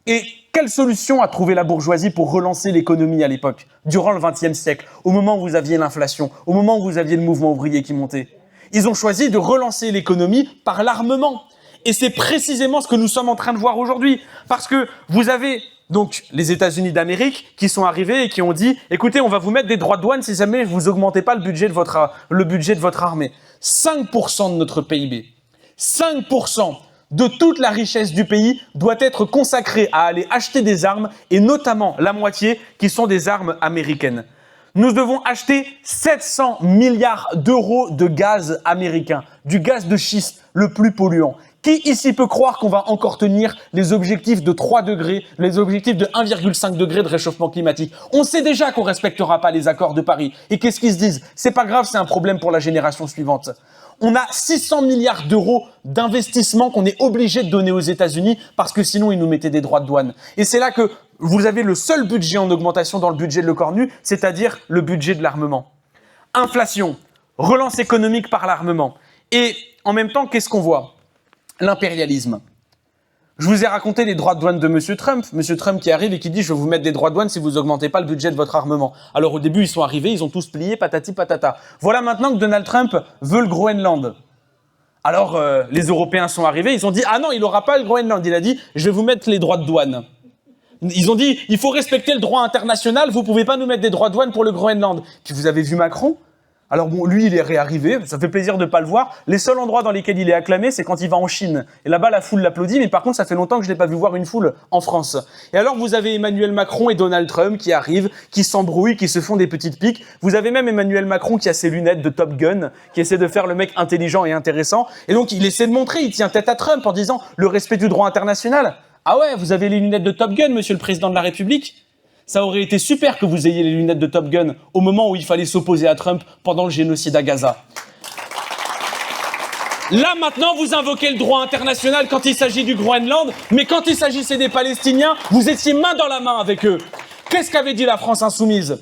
Et quelle solution a trouvé la bourgeoisie pour relancer l'économie à l'époque, durant le XXe siècle, au moment où vous aviez l'inflation, au moment où vous aviez le mouvement ouvrier qui montait? Ils ont choisi de relancer l'économie par l'armement. Et c'est précisément ce que nous sommes en train de voir aujourd'hui. Parce que vous avez donc les États-Unis d'Amérique qui sont arrivés et qui ont dit « Écoutez, on va vous mettre des droits de douane si jamais vous augmentez pas le budget de votre armée. » 5% de notre PIB. 5% de toute la richesse du pays doit être consacrée à aller acheter des armes et notamment la moitié qui sont des armes américaines. Nous devons acheter 700 milliards d'euros de gaz américain, du gaz de schiste le plus polluant. Qui ici peut croire qu'on va encore tenir les objectifs de 3 degrés, les objectifs de 1,5 degré de réchauffement climatique? On sait déjà qu'on respectera pas les accords de Paris. Et qu'est-ce qu'ils se disent? C'est pas grave, c'est un problème pour la génération suivante. On a 600 milliards d'euros d'investissement qu'on est obligé de donner aux États-Unis parce que sinon ils nous mettaient des droits de douane. Et c'est là que vous avez le seul budget en augmentation dans le budget de Lecornu, c'est-à-dire le budget de l'armement. Inflation, relance économique par l'armement. Et en même temps, qu'est-ce qu'on voit? L'impérialisme. Je vous ai raconté les droits de douane de M. Trump. M. Trump qui arrive et qui dit « Je vais vous mettre des droits de douane si vous augmentez pas le budget de votre armement ». Alors au début, ils sont arrivés, ils ont tous plié, patati patata. Voilà maintenant que Donald Trump veut le Groenland. Alors les Européens sont arrivés, ils ont dit « Ah non, il n'aura pas le Groenland ». Il a dit « Je vais vous mettre les droits de douane ». Ils ont dit « Il faut respecter le droit international, vous pouvez pas nous mettre des droits de douane pour le Groenland ». Puis vous avez vu Macron ? Alors bon, lui, il est réarrivé, ça fait plaisir de pas le voir. Les seuls endroits dans lesquels il est acclamé, c'est quand il va en Chine. Et là-bas, la foule l'applaudit, mais par contre, ça fait longtemps que je l'ai pas vu voir une foule en France. Et alors, vous avez Emmanuel Macron et Donald Trump qui arrivent, qui s'embrouillent, qui se font des petites piques. Vous avez même Emmanuel Macron qui a ses lunettes de Top Gun, qui essaie de faire le mec intelligent et intéressant. Et donc, il essaie de montrer, il tient tête à Trump en disant le respect du droit international. Ah ouais, vous avez les lunettes de Top Gun, monsieur le président de la République? Ça aurait été super que vous ayez les lunettes de Top Gun au moment où il fallait s'opposer à Trump pendant le génocide à Gaza. Là, maintenant, vous invoquez le droit international quand il s'agit du Groenland, mais quand il s'agissait des Palestiniens, vous étiez main dans la main avec eux. Qu'est-ce qu'avait dit la France insoumise?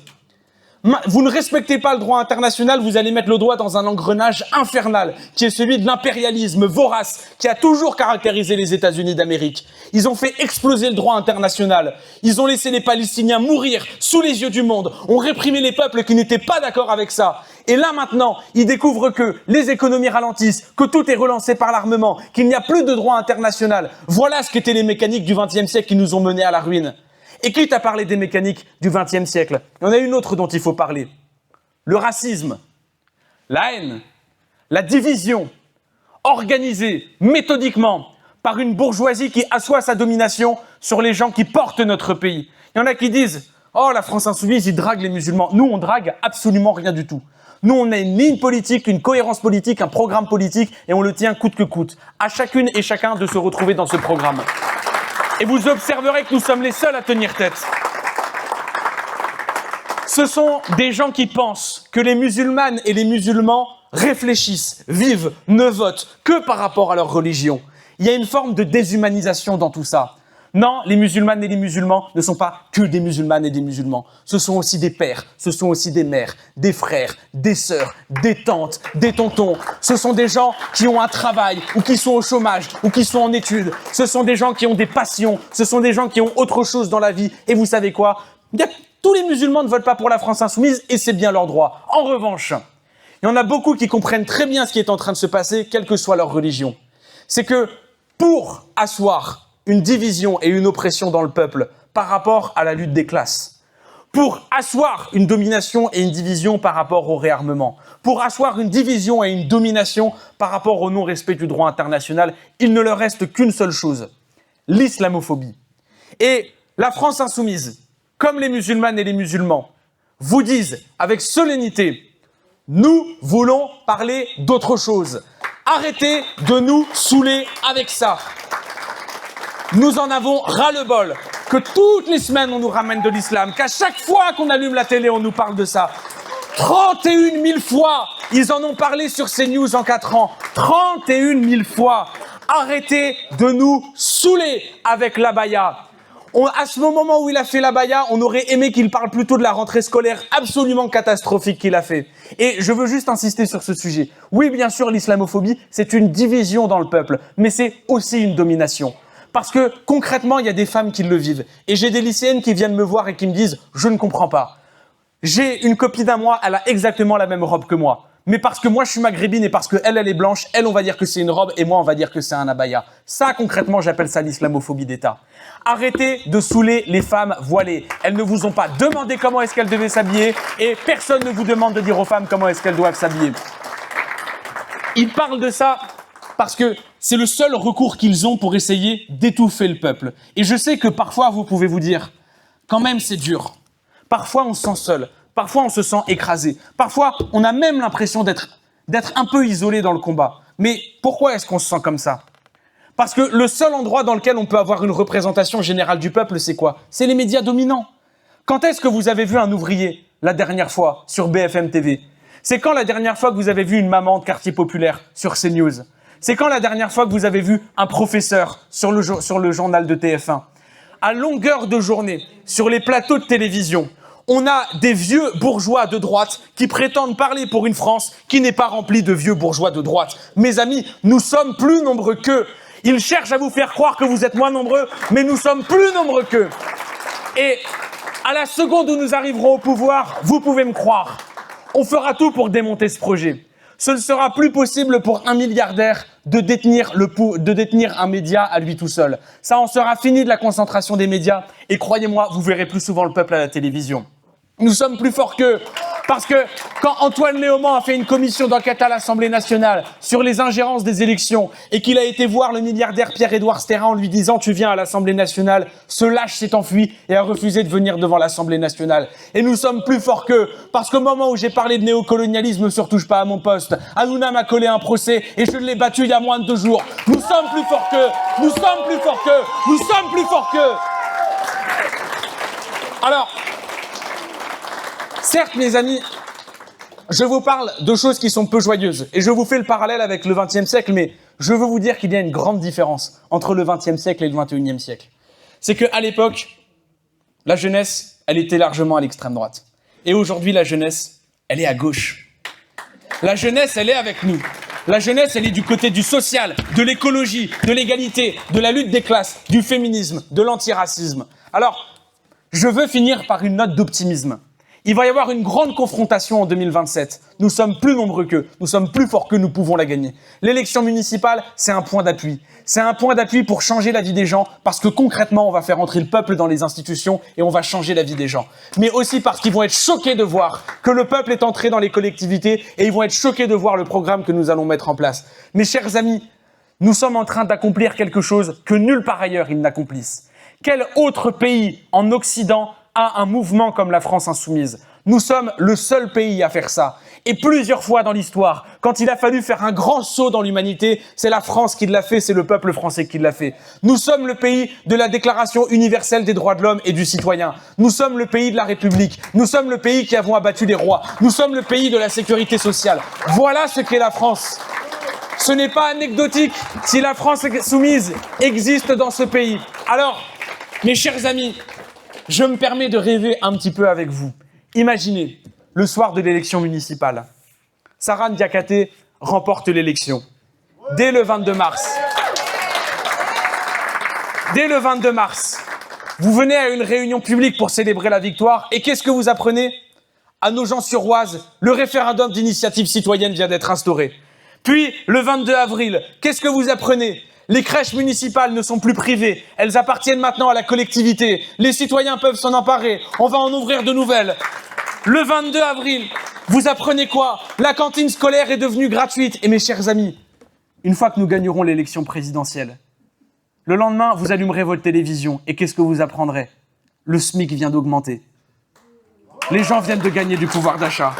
Vous ne respectez pas le droit international, vous allez mettre le doigt dans un engrenage infernal, qui est celui de l'impérialisme vorace, qui a toujours caractérisé les États-Unis d'Amérique. Ils ont fait exploser le droit international. Ils ont laissé les Palestiniens mourir sous les yeux du monde, ont réprimé les peuples qui n'étaient pas d'accord avec ça. Et là maintenant, ils découvrent que les économies ralentissent, que tout est relancé par l'armement, qu'il n'y a plus de droit international. Voilà ce qu'étaient les mécaniques du XXe siècle qui nous ont menés à la ruine. Et quitte à parler des mécaniques du XXe siècle, il y en a une autre dont il faut parler. Le racisme, la haine, la division, organisée méthodiquement par une bourgeoisie qui assoit sa domination sur les gens qui portent notre pays. Il y en a qui disent « Oh, la France insoumise, ils draguent les musulmans ». Nous, on drague absolument rien du tout. Nous, on a une ligne politique, une cohérence politique, un programme politique, et on le tient coûte que coûte. À chacune et chacun de se retrouver dans ce programme. Et vous observerez que nous sommes les seuls à tenir tête. Ce sont des gens qui pensent que les musulmanes et les musulmans réfléchissent, vivent, ne votent que par rapport à leur religion. Il y a une forme de déshumanisation dans tout ça. Non, les musulmanes et les musulmans ne sont pas que des musulmanes et des musulmans. Ce sont aussi des pères, ce sont aussi des mères, des frères, des sœurs, des tantes, des tontons. Ce sont des gens qui ont un travail, ou qui sont au chômage, ou qui sont en études. Ce sont des gens qui ont des passions, ce sont des gens qui ont autre chose dans la vie. Et vous savez quoi? Tous les musulmans ne votent pas pour la France insoumise, et c'est bien leur droit. En revanche, il y en a beaucoup qui comprennent très bien ce qui est en train de se passer, quelle que soit leur religion. C'est que pour asseoir une division et une oppression dans le peuple par rapport à la lutte des classes, pour asseoir une domination et une division par rapport au réarmement, pour asseoir une division et une domination par rapport au non-respect du droit international, il ne leur reste qu'une seule chose, l'islamophobie. Et la France insoumise, comme les musulmanes et les musulmans, vous disent avec solennité, nous voulons parler d'autre chose. Arrêtez de nous saouler avec ça. Nous en avons ras-le-bol que toutes les semaines on nous ramène de l'islam, qu'à chaque fois qu'on allume la télé on nous parle de ça. 31 000 fois, ils en ont parlé sur CNews en 4 ans. 31 000 fois. Arrêtez de nous saouler avec l'abaya. À ce moment où il a fait l'abaya, on aurait aimé qu'il parle plutôt de la rentrée scolaire absolument catastrophique qu'il a fait. Et je veux juste insister sur ce sujet. Oui, bien sûr, l'islamophobie, c'est une division dans le peuple, mais c'est aussi une domination. Parce que concrètement, il y a des femmes qui le vivent. Et j'ai des lycéennes qui viennent me voir et qui me disent « je ne comprends pas ». J'ai une copine à moi, elle a exactement la même robe que moi. Mais parce que moi je suis maghrébine et parce qu'elle est blanche, elle on va dire que c'est une robe et moi on va dire que c'est un abaya. Ça concrètement j'appelle ça l'islamophobie d'État. Arrêtez de saouler les femmes voilées. Elles ne vous ont pas demandé comment est-ce qu'elles devaient s'habiller et personne ne vous demande de dire aux femmes comment est-ce qu'elles doivent s'habiller. Ils parlent de ça parce que c'est le seul recours qu'ils ont pour essayer d'étouffer le peuple. Et je sais que parfois vous pouvez vous dire, quand même c'est dur. Parfois on se sent seul. Parfois, on se sent écrasé. Parfois, on a même l'impression d'être un peu isolé dans le combat. Mais pourquoi est-ce qu'on se sent comme ça? Parce que le seul endroit dans lequel on peut avoir une représentation générale du peuple, c'est quoi? C'est les médias dominants. Quand est-ce que vous avez vu un ouvrier la dernière fois sur BFM TV? C'est quand la dernière fois que vous avez vu une maman de quartier populaire sur CNews? C'est quand la dernière fois que vous avez vu un professeur sur le journal de TF1? À longueur de journée, sur les plateaux de télévision, on a des vieux bourgeois de droite qui prétendent parler pour une France qui n'est pas remplie de vieux bourgeois de droite. Mes amis, nous sommes plus nombreux qu'eux. Ils cherchent à vous faire croire que vous êtes moins nombreux, mais nous sommes plus nombreux qu'eux. Et à la seconde où nous arriverons au pouvoir, vous pouvez me croire, on fera tout pour démonter ce projet. Ce ne sera plus possible pour un milliardaire de détenir un média à lui tout seul. Ça en sera fini de la concentration des médias et croyez-moi, vous verrez plus souvent le peuple à la télévision. Nous sommes plus forts qu'eux parce que quand Antoine Léaumont a fait une commission d'enquête à l'Assemblée nationale sur les ingérences des élections et qu'il a été voir le milliardaire Pierre-Édouard Sterrin en lui disant « tu viens à l'Assemblée nationale », ce lâche s'est enfui et a refusé de venir devant l'Assemblée nationale. Et nous sommes plus forts qu'eux parce qu'au moment où j'ai parlé de néocolonialisme sur Touche pas à mon poste, Hanouna m'a collé un procès et je l'ai battu il y a moins de 2 jours. Nous sommes plus forts qu'eux. Nous sommes plus forts qu'eux. Nous sommes plus forts qu'eux. Alors, certes, mes amis, je vous parle de choses qui sont peu joyeuses et je vous fais le parallèle avec le XXe siècle, mais je veux vous dire qu'il y a une grande différence entre le XXe siècle et le XXIe siècle. C'est qu'à l'époque, la jeunesse, elle était largement à l'extrême droite. Et aujourd'hui, la jeunesse, elle est à gauche. La jeunesse, elle est avec nous. La jeunesse, elle est du côté du social, de l'écologie, de l'égalité, de la lutte des classes, du féminisme, de l'antiracisme. Alors, je veux finir par une note d'optimisme. Il va y avoir une grande confrontation en 2027. Nous sommes plus nombreux qu'eux, nous sommes plus forts qu'eux, nous pouvons la gagner. L'élection municipale, c'est un point d'appui. C'est un point d'appui pour changer la vie des gens, parce que concrètement, on va faire entrer le peuple dans les institutions et on va changer la vie des gens. Mais aussi parce qu'ils vont être choqués de voir que le peuple est entré dans les collectivités et ils vont être choqués de voir le programme que nous allons mettre en place. Mes chers amis, nous sommes en train d'accomplir quelque chose que nulle part ailleurs ils n'accomplissent. Quel autre pays en Occident a un mouvement comme la France insoumise? Nous sommes le seul pays à faire ça. Et plusieurs fois dans l'histoire, quand il a fallu faire un grand saut dans l'humanité, c'est la France qui l'a fait, c'est le peuple français qui l'a fait. Nous sommes le pays de la Déclaration universelle des droits de l'homme et du citoyen. Nous sommes le pays de la République. Nous sommes le pays qui avons abattu les rois. Nous sommes le pays de la sécurité sociale. Voilà ce qu'est la France. Ce n'est pas anecdotique si la France soumise existe dans ce pays. Alors, mes chers amis, je me permets de rêver un petit peu avec vous. Imaginez, le soir de l'élection municipale, Sarah Ndiakate remporte l'élection. Dès le 22 mars. Dès le 22 mars, vous venez à une réunion publique pour célébrer la victoire et qu'est-ce que vous apprenez? À Nogent-sur-Oise, le référendum d'initiative citoyenne vient d'être instauré. Puis, le 22 avril, qu'est-ce que vous apprenez? Les crèches municipales ne sont plus privées. Elles appartiennent maintenant à la collectivité. Les citoyens peuvent s'en emparer. On va en ouvrir de nouvelles. Le 22 avril, vous apprenez quoi? La cantine scolaire est devenue gratuite. Et mes chers amis, une fois que nous gagnerons l'élection présidentielle, le lendemain, vous allumerez votre télévision. Et qu'est-ce que vous apprendrez? Le SMIC vient d'augmenter. Les gens viennent de gagner du pouvoir d'achat.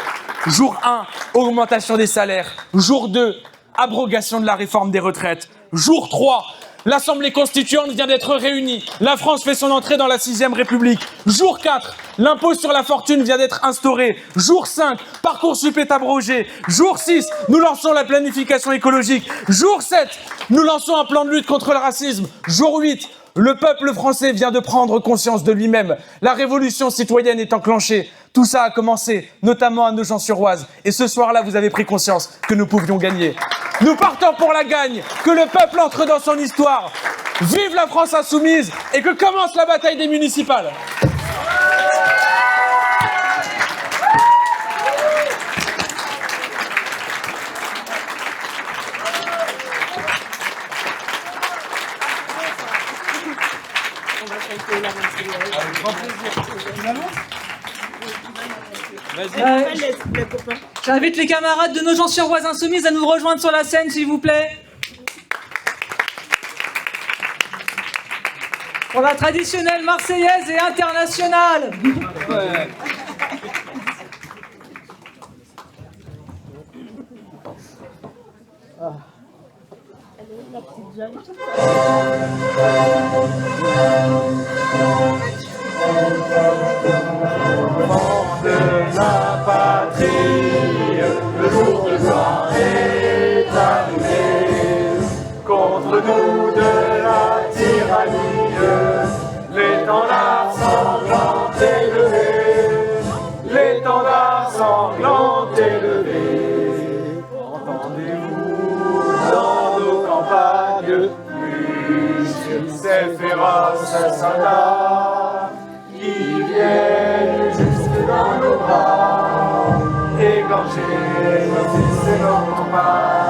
Jour 1, augmentation des salaires. Jour 2, abrogation de la réforme des retraites. Jour 3, l'Assemblée constituante vient d'être réunie. La France fait son entrée dans la 6e République. Jour 4, l'impôt sur la fortune vient d'être instauré. Jour 5, Parcoursup est abrogé. Jour 6, nous lançons la planification écologique. Jour 7, nous lançons un plan de lutte contre le racisme. Jour 8, le peuple français vient de prendre conscience de lui-même. La révolution citoyenne est enclenchée. Tout ça a commencé, notamment à Nogent-sur-Oise. Et ce soir-là, vous avez pris conscience que nous pouvions gagner. Nous partons pour la gagne, que le peuple entre dans son histoire. Vive la France insoumise et que commence la bataille des municipales. Avec grand plaisir. Les copains. J'invite les camarades de Nogent-sur-Oise Insoumise à nous rejoindre sur la scène, s'il vous plaît. Pour la traditionnelle marseillaise et internationale. Ouais. De la patrie, le jour de gloire est arrivé. Contre nous de la tyrannie, l'étendard sanglant est levé. L'étendard sanglant est levé. Entendez-vous dans nos campagnes, ces féroces soldats qui viennent jusque dans nos bras, égorger nos fils et nos campagnes.